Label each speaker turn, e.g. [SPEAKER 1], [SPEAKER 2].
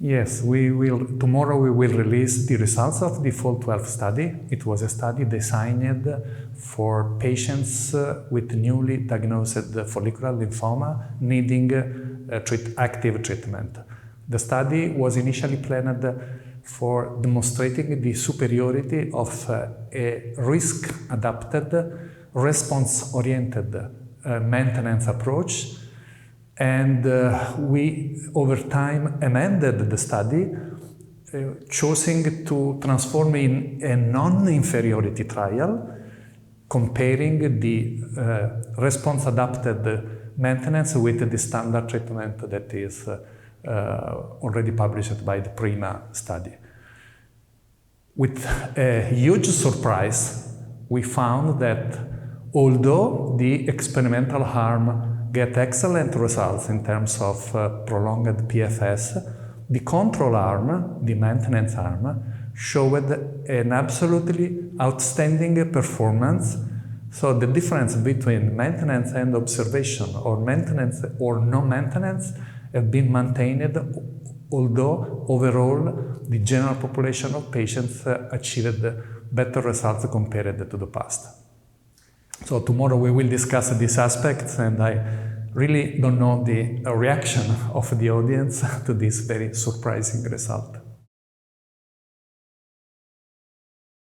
[SPEAKER 1] Yes, tomorrow we will release the results of the FOLL12 study. It was a study designed for patients with newly diagnosed follicular lymphoma needing active treatment. The study was initially planned for demonstrating the superiority of a risk-adapted, response-oriented maintenance approach. And we, over time, amended the study, choosing to transform in a non-inferiority trial, comparing the response-adapted maintenance with the standard treatment that is already published by the PRIMA study. With a huge surprise, we found that although the experimental arm get excellent results in terms of prolonged PFS, the control arm, the maintenance arm, showed an absolutely outstanding performance. So the difference between maintenance and observation, or maintenance or no maintenance, have been maintained, although overall the general population of patients achieved better results compared to the past. So tomorrow we will discuss these aspects, and I really don't know the reaction of the audience to this very surprising result.